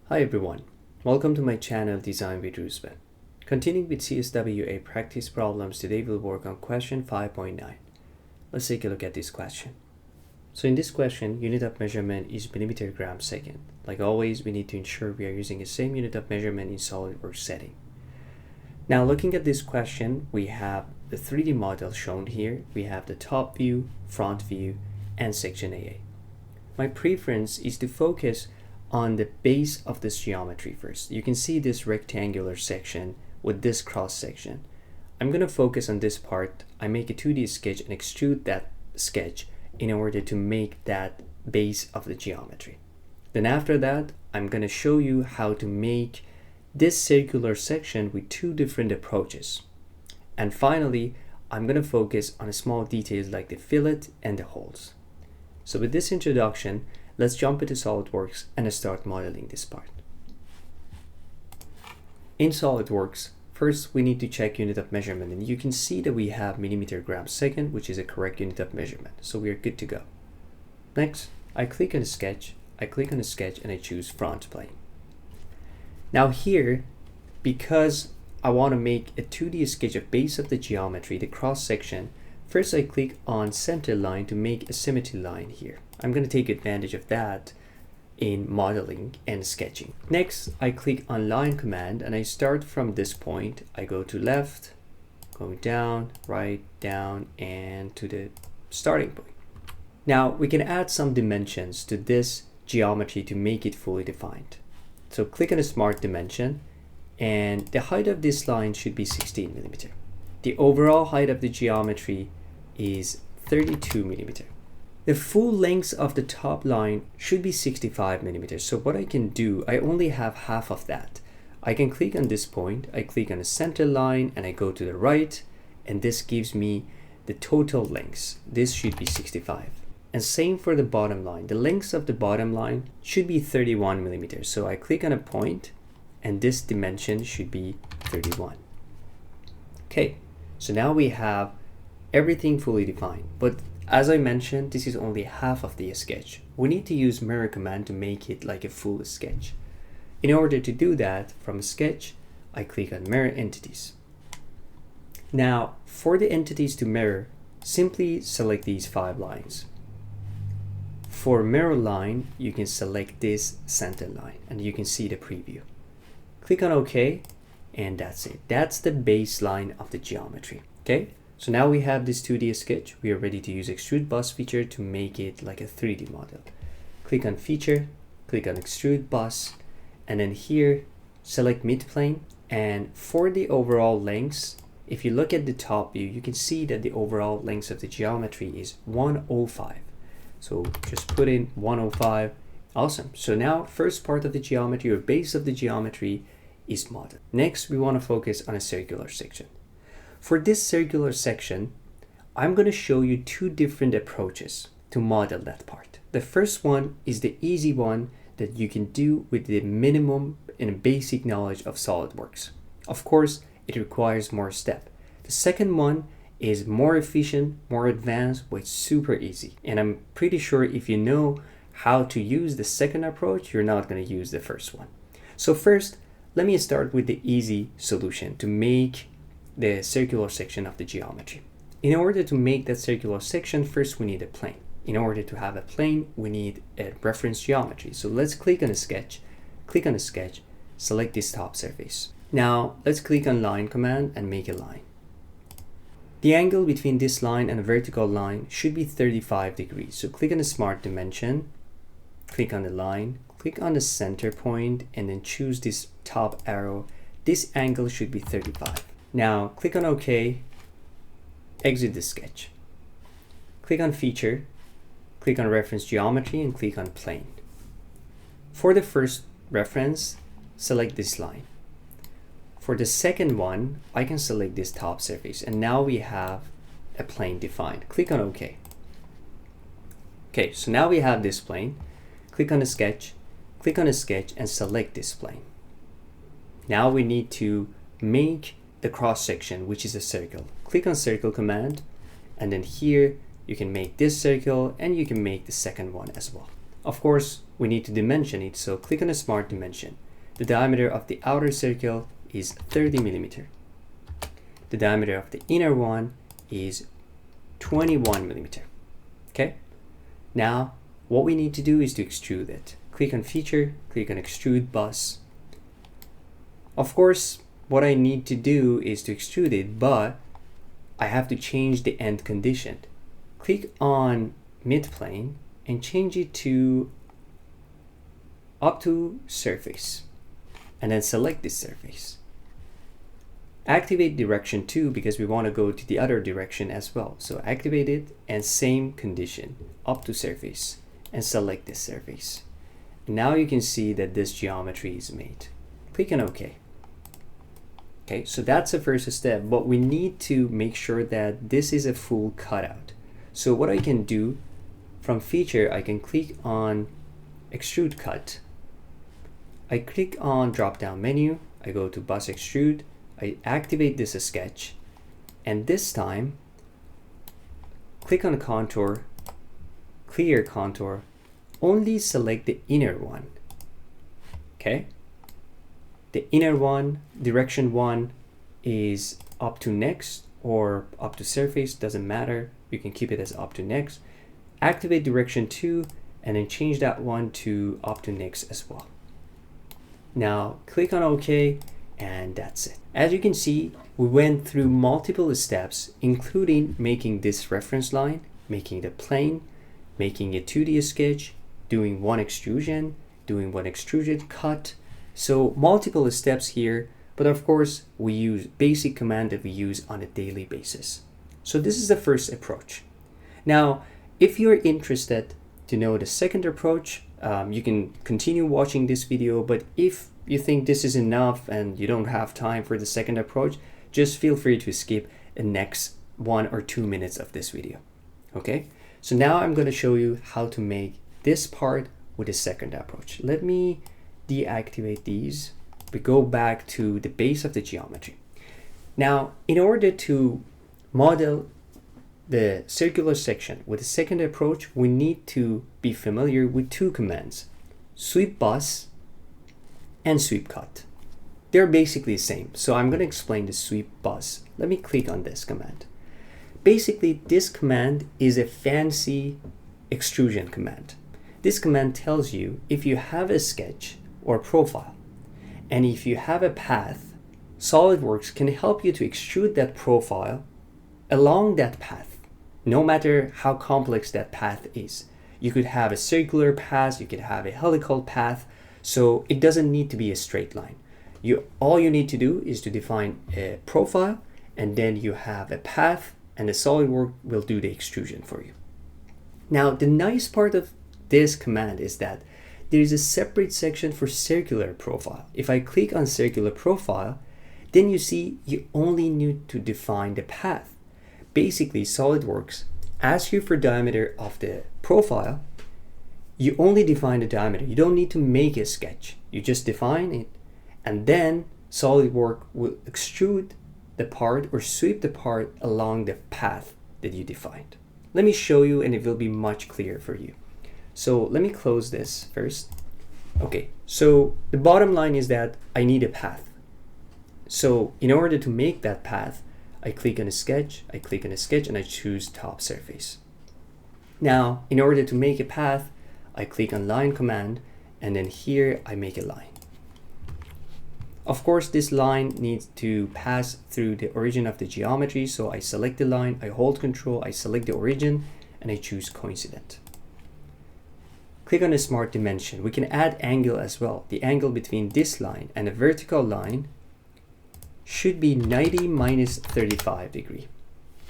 Hi everyone, welcome to my channel Design with Rusben. Continuing with CSWA Practice Problems, today we'll work on question 5.9. Let's take a look at this question. So in this question, unit of measurement is millimeter gram second. Like always, we need to ensure we are using the same unit of measurement in SolidWorks setting. Now looking at this question, we have the 3D model shown here. We have the top view, front view, and section AA. My preference is to focus on the base of this geometry first. You can see this rectangular section with this cross section. I'm going to focus on this part. I make a 2D sketch and extrude that sketch in order to make that base of the geometry. Then after that, I'm going to show you how to make this circular section with two different approaches. And finally, I'm going to focus on small details like the fillet and the holes. So with this introduction, let's jump into SolidWorks and start modeling this part. In SolidWorks, first we need to check unit of measurement, and you can see that we have millimeter gram second, which is a correct unit of measurement. So we are good to go. Next, I click on the sketch, and I choose front plane. Now here, because I want to make a 2D sketch of base of the geometry, the cross section, first I click on center line to make a symmetry line here. I'm going to take advantage of that in modeling and sketching. Next, I click on line command and I start from this point. I go to left, go down, right, down, and to the starting point. Now we can add some dimensions to this geometry to make it fully defined. So click on a smart dimension, and the height of this line should be 16 millimeter. The overall height of the geometry is 32 millimeter. The full length of the top line should be 65 millimeters. So what I can do, I only have half of that. I can click on this point, I click on the center line, and I go to the right, and this gives me the total length. This should be 65. And same for the bottom line. The length of the bottom line should be 31 millimeters. So I click on a point, and this dimension should be 31. Okay, so now we have everything fully defined. But as I mentioned, this is only half of the sketch. We need to use mirror command to make it like a full sketch. In order to do that, from sketch, I click on mirror entities. Now, for the entities to mirror, simply select these 5 lines. For mirror line, you can select this center line, and you can see the preview. Click on OK, and that's it. That's the baseline of the geometry. Okay? So now we have this 2D sketch. We are ready to use extrude bus feature to make it like a 3D model. Click on feature, click on extrude bus, and then here select midplane. And for the overall length, if you look at the top view, you can see that the overall length of the geometry is 105. So just put in 105. Awesome. So now first part of the geometry or base of the geometry is modeled. Next, we want to focus on a circular section. For this circular section, I'm going to show you 2 different approaches to model that part. The first one is the easy one that you can do with the minimum and basic knowledge of SolidWorks. Of course, it requires more steps. The second one is more efficient, more advanced, but super easy. And I'm pretty sure if you know how to use the second approach, you're not going to use the first one. So first, let me start with the easy solution to make the circular section of the geometry. In order to make that circular section, first we need a plane. In order to have a plane, we need a reference geometry. So let's click on a sketch, select this top surface. Now let's click on line command and make a line. The angle between this line and a vertical line should be 35 degrees. So click on the smart dimension, click on the line, click on the center point, and then choose this top arrow. This angle should be 35. Now click on OK, exit the sketch. Click on feature, click on reference geometry, and click on plane. For the first reference, select this line. For the second one, I can select this top surface, and now we have a plane defined. Click on OK. Okay, so now we have this plane. Click on the sketch, and select this plane. Now we need to make the cross section, which is a circle. Click on circle command, and then here you can make this circle and you can make the second one as well. Of course, we need to dimension it. So click on a smart dimension. The diameter of the outer circle is 30 millimeter. The diameter of the inner one is 21 millimeter. Okay. Now, what we need to do is to extrude it. Click on feature, click on extrude bus. Of course, what I need to do is to extrude it, but I have to change the end condition. Click on midplane and change it to up to surface, and then select this surface. Activate direction 2 because we want to go to the other direction as well. So activate it and same condition, up to surface, and select this surface. Now you can see that this geometry is made. Click on OK. Okay, so that's the first step, but we need to make sure that this is a full cutout. So what I can do, from feature, I can click on extrude cut. I click on drop down menu, I go to bus extrude, I activate this sketch, and this time click on contour, clear contour, only select the inner one. Okay, the inner one, direction 1 is up to next or up to surface, doesn't matter, you can keep it as up to next. Activate direction 2 and then change that one to up to next as well. Now click on OK, and that's it. As you can see, we went through multiple steps, including making this reference line, making the plane, making a 2D sketch, doing one extrusion, doing one extruded cut. So multiple steps here, but of course we use basic command that we use on a daily basis. So this is the first approach. Now, if you're interested to know the second approach, you can continue watching this video, but if you think this is enough and you don't have time for the second approach, just feel free to skip the next 1 or 2 minutes of this video. Okay, so now I'm going to show you how to make this part with the second approach. Let me deactivate these. We go back to the base of the geometry. Now, in order to model the circular section with the second approach, we need to be familiar with 2 commands, sweep bus and sweep cut. They're basically the same, so I'm going to explain the sweep bus. Let me click on this command. Basically, this command is a fancy extrusion command. This command tells you if you have a sketch or profile, and if you have a path, SolidWorks can help you to extrude that profile along that path, no matter how complex that path is. You could have a circular path, you could have a helical path, so it doesn't need to be a straight line. All you need to do is to define a profile, and then you have a path, and the SolidWorks will do the extrusion for you. Now, the nice part of this command is that there is a separate section for circular profile. If I click on circular profile, then you see you only need to define the path. Basically, SolidWorks asks you for diameter of the profile. You only define the diameter. You don't need to make a sketch. You just define it, and then SolidWorks will extrude the part or sweep the part along the path that you defined. Let me show you, and it will be much clearer for you. So let me close this first. Okay, so the bottom line is that I need a path. So in order to make that path, I click on a sketch, and I choose top surface. Now, in order to make a path, I click on line command, and then here I make a line. Of course, this line needs to pass through the origin of the geometry, so I select the line, I hold Control, I select the origin, and I choose coincident. Click on the smart dimension. We can add angle as well. The angle between this line and a vertical line should be 90 minus 35 degree.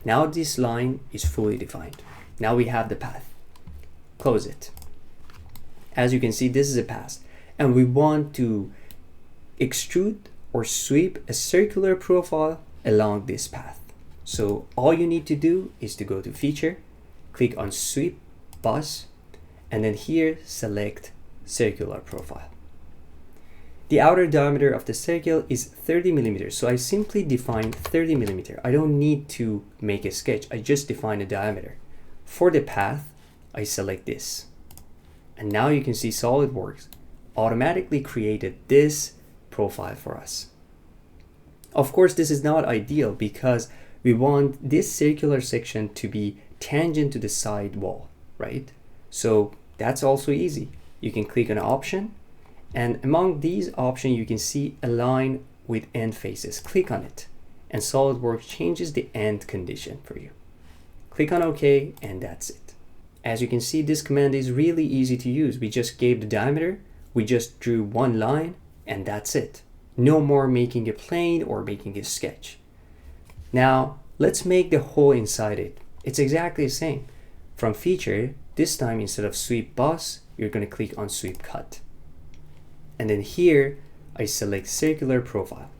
Now this line is fully defined. Now we have the path. Close it. As you can see, this is a path, and we want to extrude or sweep a circular profile along this path. So all you need to do is to go to feature, click on sweep bus, and then here select circular profile. The outer diameter of the circle is 30 millimeters, so I simply define 30 millimeter. I don't need to make a sketch, I just define a diameter. For the path, I select this. And now you can see SolidWorks automatically created this profile for us. Of course, this is not ideal because we want this circular section to be tangent to the side wall, right? So that's also easy. You can click on option, and among these options, you can see align with end faces. Click on it, and SolidWorks changes the end condition for you. Click on OK, and that's it. As you can see, this command is really easy to use. We just gave the diameter, we just drew one line, and that's it. No more making a plane or making a sketch. Now, let's make the hole inside it. It's exactly the same. From feature, this time instead of sweep boss, you're going to click on sweep cut. And then here, I select circular profile.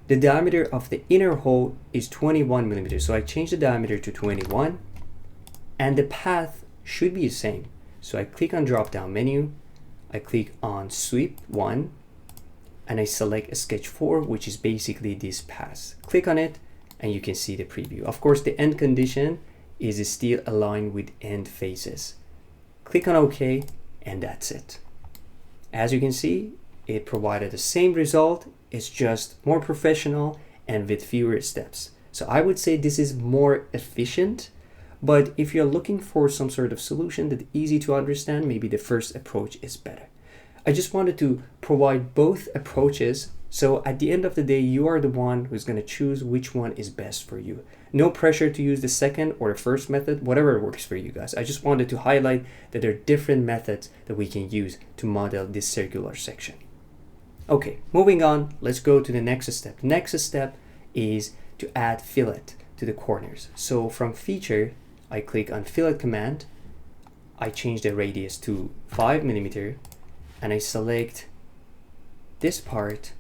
The diameter of the inner hole is 21 millimeters. So I change the diameter to 21, and the path should be the same. So I click on drop down menu, I click on sweep 1, and I select a sketch 4, which is basically this path. Click on it, and you can see the preview. Of course, the end condition is still aligned with end faces. Click on OK, and that's it. As you can see, it provided the same result. It's just more professional and with fewer steps. So I would say this is more efficient, but if you're looking for some sort of solution that's easy to understand, maybe the first approach is better. I just wanted to provide both approaches, so at the end of the day, you are the one who's going to choose which one is best for you. No pressure to use the second or the first method, whatever works for you guys. I just wanted to highlight that there are different methods that we can use to model this circular section. Okay, moving on, let's go to the next step. Next step is to add fillet to the corners. So from feature, I click on fillet command, I change the radius to 5 millimeter, and I select this part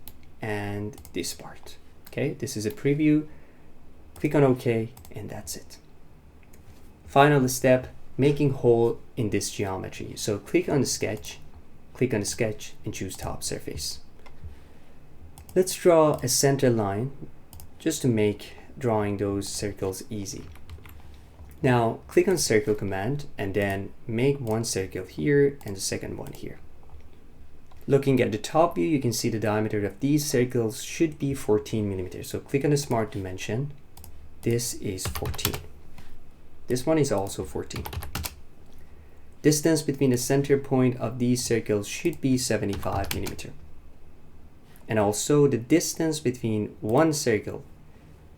and this part. Okay, this is a preview. Click on OK, and that's it. Final step, making hole in this geometry. So click on the sketch, and choose top surface. Let's draw a center line just to make drawing those circles easy. Now click on circle command and then make one circle here and the second one here. Looking at the top view, you can see the diameter of these circles should be 14 millimeters. So click on the smart dimension. This is 14. This one is also 14. Distance between the center point of these circles should be 75 millimeters. And also the distance between one circle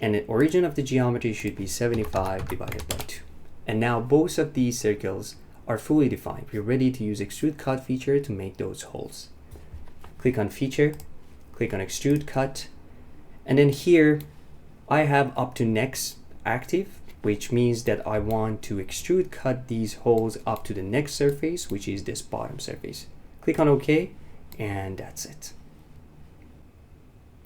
and the origin of the geometry should be 75 divided by 2. And now both of these circles are fully defined. We're ready to use extrude cut feature to make those holes. Click on feature, click on extrude cut, and then here I have up to next active, which means that I want to extrude cut these holes up to the next surface, which is this bottom surface. Click on OK, and that's it.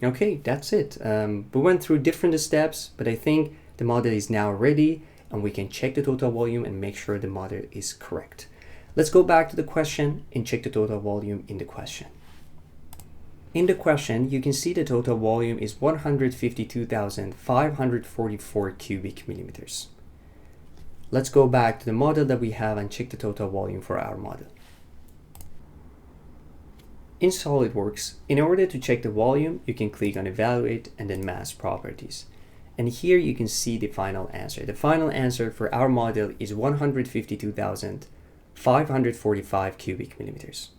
Okay, that's it. We went through different steps, but I think the model is now ready and we can check the total volume and make sure the model is correct. Let's go back to the question and check the total volume in the question. In the question, you can see the total volume is 152,544 cubic millimeters. Let's go back to the model that we have and check the total volume for our model. In SolidWorks, in order to check the volume, you can click on Evaluate and then Mass Properties. And here you can see the final answer. The final answer for our model is 152,545 cubic millimeters.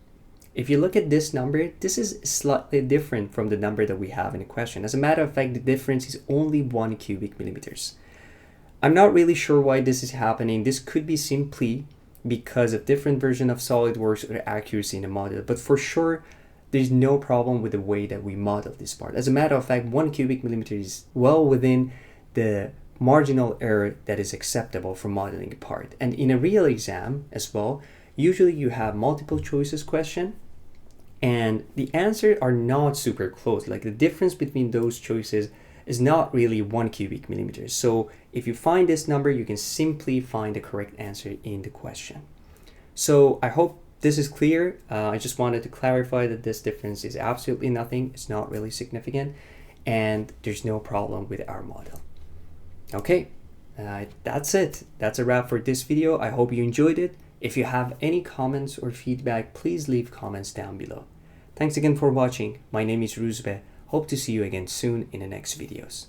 If you look at this number, this is slightly different from the number that we have in the question. As a matter of fact, the difference is only 1 cubic millimeters. I'm not really sure why this is happening. This could be simply because of different version of SolidWorks or accuracy in the model, but for sure there's no problem with the way that we model this part. As a matter of fact, 1 cubic millimeter is well within the marginal error that is acceptable for modeling a part. And in a real exam as well, usually you have multiple choices question and the answers are not super close. Like the difference between those choices is not really 1 cubic millimeters. So if you find this number, you can simply find the correct answer in the question. So I hope this is clear. I just wanted to clarify that this difference is absolutely nothing. It's not really significant and there's no problem with our model. Okay, that's it. That's a wrap for this video. I hope you enjoyed it. If you have any comments or feedback, please leave comments down below. Thanks again for watching. My name is Ruzbe. Hope to see you again soon in the next videos.